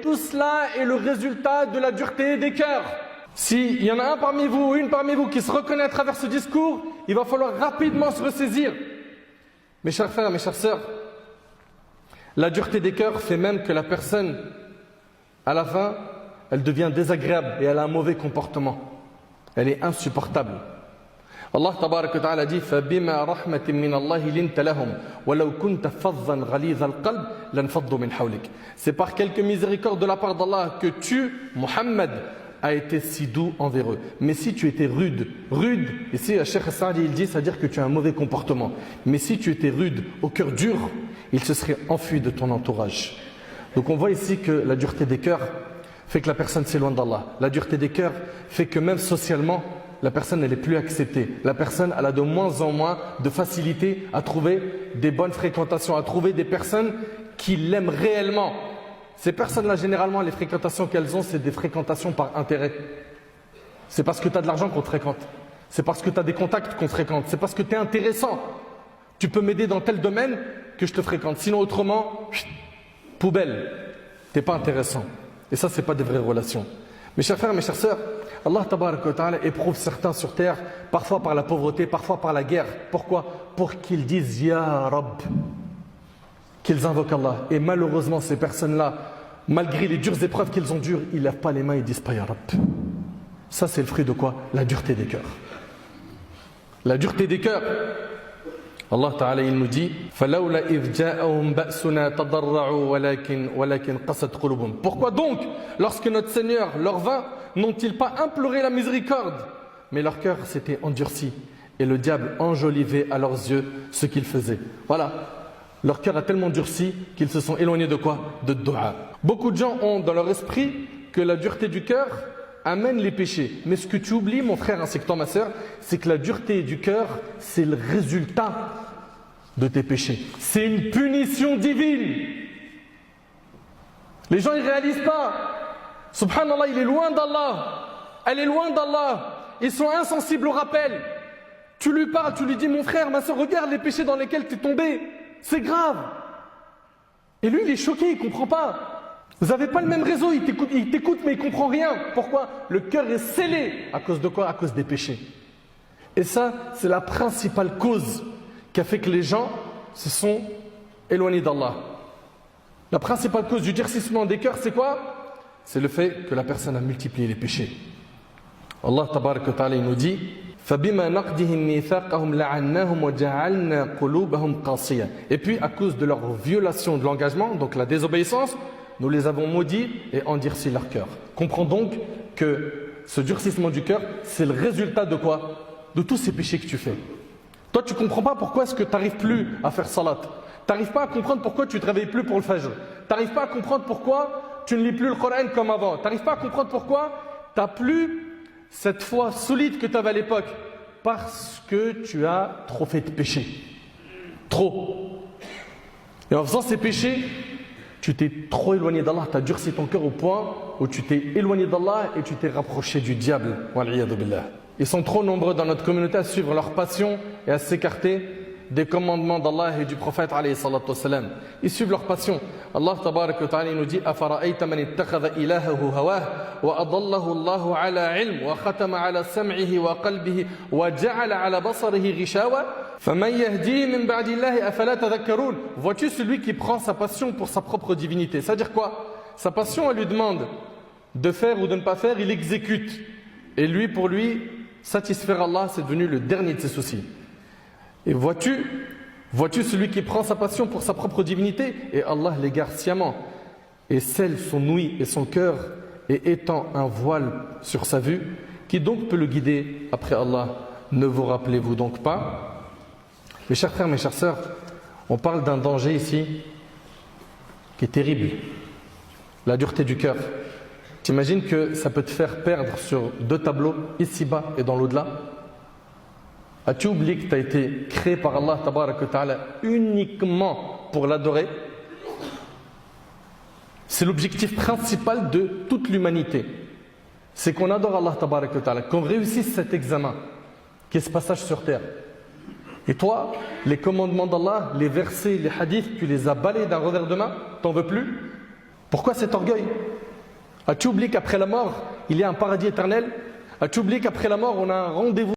tout cela est le résultat de la dureté des cœurs. S'il y en a un parmi vous ou une parmi vous qui se reconnaît à travers ce discours, il va falloir rapidement se ressaisir. Mes chers frères, mes chères sœurs, la dureté des cœurs fait même que la personne, à la fin, elle devient désagréable et elle a un mauvais comportement. Elle est insupportable. Allah tabaraka wa ta'ala dit فَبِمَا رَحْمَةٍ مِّنَ اللَّهِ لِنْتَ لَهُمْ وَلَوْ كُنْتَ فَظًّا غَلِيظَ الْقَلْبِ لَانْفَضُّوا مِنْ حَوْلِكَ. C'est par quelques miséricordes de la part d'Allah que tu, Muhammad, as été si doux envers eux. Mais si tu étais rude, ici Cheikh Saadi il dit, c'est-à-dire que tu as un mauvais comportement. Mais si tu étais rude, au cœur dur, il se serait enfui de ton entourage. Donc on voit ici que la dureté des cœurs fait que la personne s'éloigne d'Allah. La dureté des cœurs fait que même socialement, la personne elle est plus acceptée. La personne elle a de moins en moins de facilité à trouver des bonnes fréquentations, à trouver des personnes qui l'aiment réellement. Ces personnes-là, généralement, les fréquentations qu'elles ont, c'est des fréquentations par intérêt. C'est parce que tu as de l'argent qu'on te fréquente. C'est parce que tu as des contacts qu'on te fréquente. C'est parce que tu es intéressant. Tu peux m'aider dans tel domaine que je te fréquente. Sinon, autrement, poubelle. Tu n'es pas intéressant. Et ça, ce n'est pas des vraies relations. Mes chers frères, mes chères sœurs, Allah tabaraka wa ta'ala éprouve certains sur terre, parfois par la pauvreté, parfois par la guerre. Pourquoi? Pour qu'ils disent Ya Rabb, qu'ils invoquent Allah. Et malheureusement, ces personnes-là, malgré les dures épreuves qu'ils ont dures, ils ne lèvent pas les mains et ne disent pas Ya Rabb. Ça, c'est le fruit de quoi? La dureté des cœurs. La dureté des cœurs. Allah Ta'ala, il nous dit فَلَوْلَا إِذْ جَاءَهُمْ بَأْسُنَا تَضَرَّعُوا وَلَكِنْ قَسَتْ قُلُوبُهُمْ. Pourquoi donc, lorsque notre Seigneur leur vint, n'ont-ils pas imploré la miséricorde? Mais leur cœur s'était endurci et le diable enjolivait à leurs yeux ce qu'ils faisaient. Voilà. Leur cœur a tellement durci qu'ils se sont éloignés de quoi? De dua. Beaucoup de gens ont dans leur esprit que la dureté du cœur amène les péchés. Mais ce que tu oublies, mon frère ainsi que toi, ma sœur, c'est que la dureté du cœur, c'est le résultat de tes péchés. C'est une punition divine. Les gens ne réalisent pas. Subhanallah, il est loin d'Allah. Elle est loin d'Allah. Ils sont insensibles au rappel. Tu lui parles, tu lui dis, mon frère, ma sœur, regarde les péchés dans lesquels tu es tombé. C'est grave. Et lui, il est choqué, il ne comprend pas. Vous n'avez pas le même réseau, il t'écoute mais il ne comprend rien. Pourquoi? Le cœur est scellé. À cause de quoi? À cause des péchés. Et ça, c'est la principale cause qui a fait que les gens se sont éloignés d'Allah. La principale cause du durcissement des cœurs, c'est quoi? C'est le fait que la personne a multiplié les péchés. Allah tabaraka wa ta'ala nous dit فَبِمَا نَقْدِهِمْ مِيثَاقَهُمْ لَعَنَّاهُمْ وَجَعَلْنَا قُلُوبَهُمْ قَاسِيَةً. Et puis, à cause de leur violation de l'engagement, donc la désobéissance, nous les avons maudits et endurci leur cœur. Comprends donc que ce durcissement du cœur, c'est le résultat de quoi? De tous ces péchés que tu fais. Toi, tu ne comprends pas pourquoi est-ce que tu n'arrives plus à faire salat. Tu n'arrives pas à comprendre pourquoi tu ne te réveilles plus pour le fajr. Tu n'arrives pas à comprendre pourquoi tu ne lis plus le Coran comme avant. Tu n'arrives pas à comprendre pourquoi tu n'as plus cette foi solide que tu avais à l'époque. Parce que tu as trop fait de péchés. Trop. Et en faisant ces péchés, tu t'es trop éloigné d'Allah, tu as durci ton cœur au point où tu t'es éloigné d'Allah et tu t'es rapproché du diable. Wal'iyadu billah. Ils sont trop nombreux dans notre communauté à suivre leur passion et à s'écarter des commandements d'Allah et du prophète alayhi salatu wassalam. Ils suivent leur passion. Allah tabarak wa ta'ala nous dit أَفَرَأَيْتَ مَنِ اتَّخَذَ إِلَهَهُ هَوَاهُ وَأَضَلَّهُ اللَّهُ عَلَى عِلْمٍ وَخَتَمَ عَلى سَمْعِهِ وَقَلْبِهِ وَجَعَلَ عَلى بَصَرِهِ غِشَاوَةً فَمَنْ يَهْدِيهِ مِنْ بَعْدِ اللَّهِ أَفَلَا تَذَكَّرُونَ. Vois-tu celui qui prend sa passion pour sa propre divinité? C'est-à-dire quoi? Sa passion, elle lui demande de faire ou de ne pas faire, il exécute. Et lui, pour lui, satisfaire Allah, c'est devenu le dernier de ses soucis. Et vois-tu celui qui prend sa passion pour sa propre divinité? Et Allah l'égare sciemment et scelle son ouïe et son cœur et étend un voile sur sa vue. Qui donc peut le guider après Allah? Ne vous rappelez-vous donc pas? Mes chers frères, mes chères sœurs, on parle d'un danger ici qui est terrible. La dureté du cœur. T'imagines que ça peut te faire perdre sur deux tableaux, ici-bas et dans l'au-delà? As-tu oublié que tu as été créé par Allah tabaraka wa ta'ala uniquement pour l'adorer? C'est l'objectif principal de toute l'humanité. C'est qu'on adore Allah tabaraka wa ta'ala, qu'on réussisse cet examen, qui est ce passage sur terre. Et toi, les commandements d'Allah, les versets, les hadiths, tu les as balayés d'un revers de main? T'en veux plus? Pourquoi cet orgueil? As-tu oublié qu'après la mort, il y a un paradis éternel? As-tu oublié qu'après la mort, on a un rendez-vous